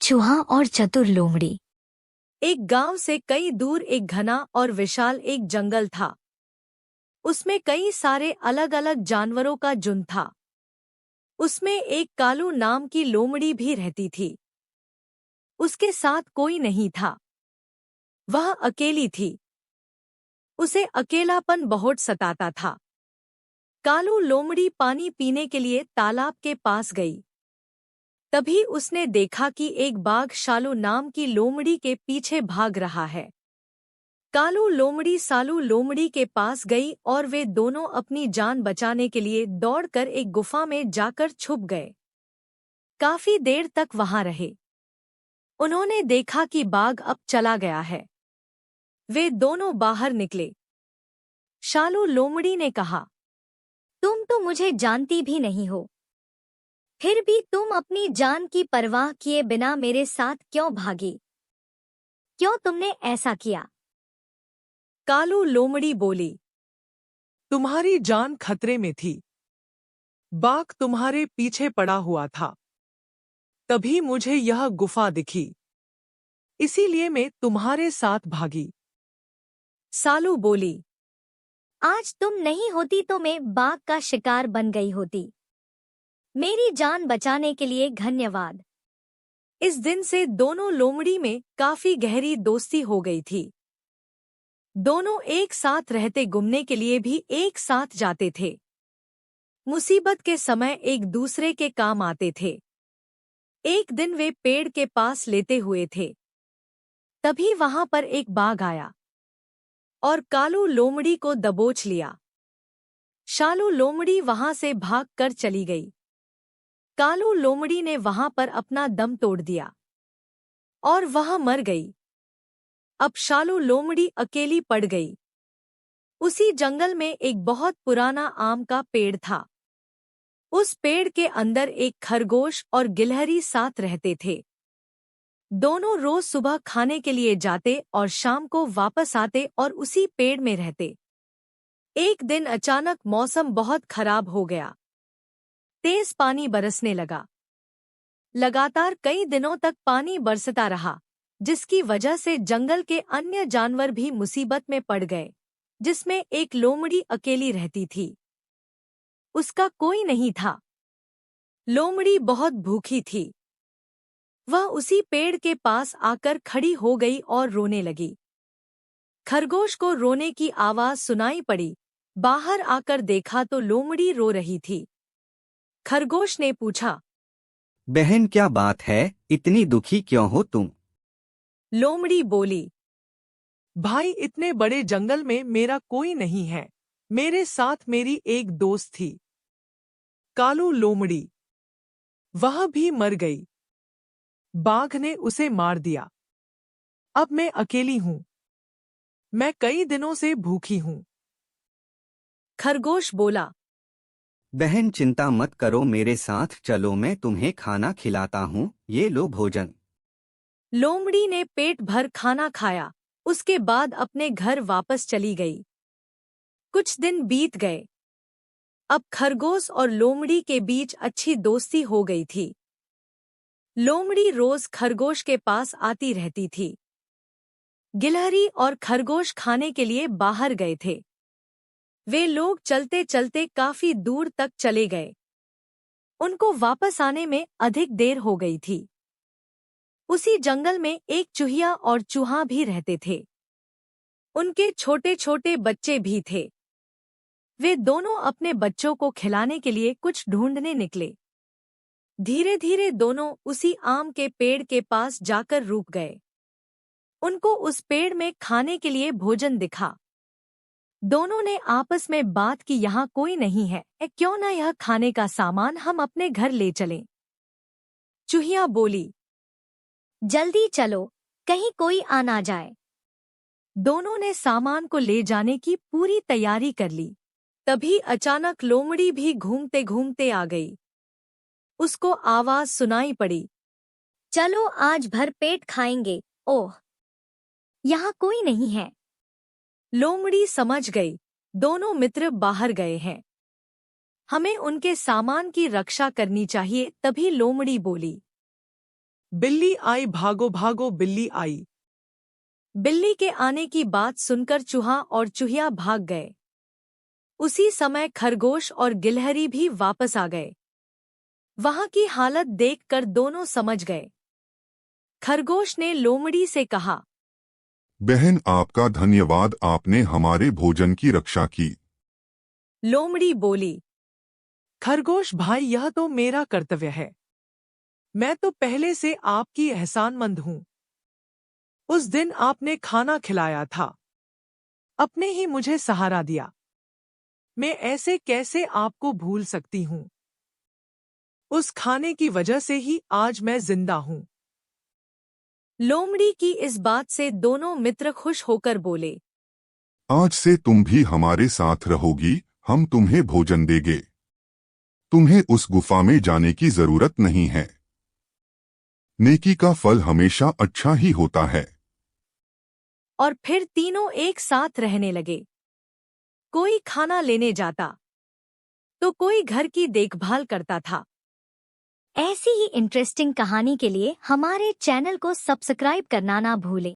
चूहा और चतुर लोमड़ी। एक गांव से कई दूर एक घना और विशाल एक जंगल था। उसमें कई सारे अलग अलग जानवरों का झुंड था। उसमें एक कालू नाम की लोमड़ी भी रहती थी। उसके साथ कोई नहीं था। वह अकेली थी। उसे अकेलापन बहुत सताता था। कालू लोमड़ी पानी पीने के लिए तालाब के पास गई। तभी उसने देखा कि एक बाघ शालू नाम की लोमड़ी के पीछे भाग रहा है। कालू लोमड़ी सालू लोमड़ी के पास गई और वे दोनों अपनी जान बचाने के लिए दौड़कर एक गुफा में जाकर छुप गए। काफी देर तक वहां रहे। उन्होंने देखा कि बाघ अब चला गया है। वे दोनों बाहर निकले। शालू लोमड़ी ने कहा, तुम तो मुझे जानती भी नहीं हो, फिर भी तुम अपनी जान की परवाह किए बिना मेरे साथ क्यों भागी? क्यों तुमने ऐसा किया? कालू लोमड़ी बोली, तुम्हारी जान खतरे में थी। बाघ तुम्हारे पीछे पड़ा हुआ था। तभी मुझे यह गुफा दिखी। इसीलिए मैं तुम्हारे साथ भागी। सालू बोली, आज तुम नहीं होती तो मैं बाघ का शिकार बन गई होती। मेरी जान बचाने के लिए धन्यवाद। इस दिन से दोनों लोमड़ी में काफी गहरी दोस्ती हो गई थी। दोनों एक साथ रहते, घूमने के लिए भी एक साथ जाते थे। मुसीबत के समय एक दूसरे के काम आते थे। एक दिन वे पेड़ के पास लेटे हुए थे। तभी वहां पर एक बाघ आया और कालू लोमड़ी को दबोच लिया। शालू लोमड़ी वहां से भाग कर चली गई। कालू लोमड़ी ने वहां पर अपना दम तोड़ दिया और वह मर गई। अब शालू लोमड़ी अकेली पड़ गई। उसी जंगल में एक बहुत पुराना आम का पेड़ था। उस पेड़ के अंदर एक खरगोश और गिलहरी साथ रहते थे। दोनों रोज सुबह खाने के लिए जाते और शाम को वापस आते और उसी पेड़ में रहते। एक दिन अचानक मौसम बहुत खराब हो गया। तेज पानी बरसने लगा। लगातार कई दिनों तक पानी बरसता रहा, जिसकी वजह से जंगल के अन्य जानवर भी मुसीबत में पड़ गए, जिसमें एक लोमड़ी अकेली रहती थी। उसका कोई नहीं था। लोमड़ी बहुत भूखी थी। वह उसी पेड़ के पास आकर खड़ी हो गई और रोने लगी। खरगोश को रोने की आवाज सुनाई पड़ी। बाहर आकर देखा तो लोमड़ी रो रही थी। खरगोश ने पूछा, बहन क्या बात है, इतनी दुखी क्यों हो तुम? लोमड़ी बोली, भाई, इतने बड़े जंगल में मेरा कोई नहीं है। मेरे साथ मेरी एक दोस्त थी, कालू लोमड़ी। वह भी मर गई। बाघ ने उसे मार दिया। अब मैं अकेली हूँ। मैं कई दिनों से भूखी हूँ। खरगोश बोला, बहन चिंता मत करो, मेरे साथ चलो, मैं तुम्हें खाना खिलाता हूँ, ये लो भोजन। लोमड़ी ने पेट भर खाना खाया। उसके बाद अपने घर वापस चली गई। कुछ दिन बीत गए। अब खरगोश और लोमड़ी के बीच अच्छी दोस्ती हो गई थी। लोमड़ी रोज खरगोश के पास आती रहती थी। गिलहरी और खरगोश खाने के लिए बाहर गए थे। वे लोग चलते चलते काफी दूर तक चले गए। उनको वापस आने में अधिक देर हो गई थी। उसी जंगल में एक चूहिया और चूहा भी रहते थे। उनके छोटे छोटे बच्चे भी थे। वे दोनों अपने बच्चों को खिलाने के लिए कुछ ढूंढने निकले। धीरे धीरे दोनों उसी आम के पेड़ के पास जाकर रुक गए। उनको उस पेड़ में खाने के लिए भोजन दिखा। दोनों ने आपस में बात की, यहाँ कोई नहीं है, क्यों ना यह खाने का सामान हम अपने घर ले चलें। चूहिया बोली, जल्दी चलो, कहीं कोई आ ना जाए। दोनों ने सामान को ले जाने की पूरी तैयारी कर ली। तभी अचानक लोमड़ी भी घूमते घूमते आ गई। उसको आवाज सुनाई पड़ी, चलो आज भर पेट खाएंगे। ओह, यहाँ कोई नहीं है। लोमड़ी समझ गई, दोनों मित्र बाहर गए हैं। हमें उनके सामान की रक्षा करनी चाहिए। तभी लोमड़ी बोली, बिल्ली आई, भागो भागो बिल्ली आई। बिल्ली के आने की बात सुनकर चूहा और चूहिया भाग गए। उसी समय खरगोश और गिलहरी भी वापस आ गए। वहां की हालत देखकर दोनों समझ गए। खरगोश ने लोमड़ी से कहा, बहन, आपका धन्यवाद, आपने हमारे भोजन की रक्षा की। लोमड़ी बोली, खरगोश भाई, यह तो मेरा कर्तव्य है। मैं तो पहले से आपकी एहसानमंद हूँ। उस दिन आपने खाना खिलाया था, अपने ही मुझे सहारा दिया। मैं ऐसे कैसे आपको भूल सकती हूँ। उस खाने की वजह से ही आज मैं जिंदा हूँ। लोमड़ी की इस बात से दोनों मित्र खुश होकर बोले, आज से तुम भी हमारे साथ रहोगी, हम तुम्हें भोजन देंगे। तुम्हें उस गुफा में जाने की जरूरत नहीं है। नेकी का फल हमेशा अच्छा ही होता है। और फिर तीनों एक साथ रहने लगे। कोई खाना लेने जाता तो कोई घर की देखभाल करता था। ऐसी ही इंटरेस्टिंग कहानी के लिए हमारे चैनल को सब्सक्राइब करना ना भूलें।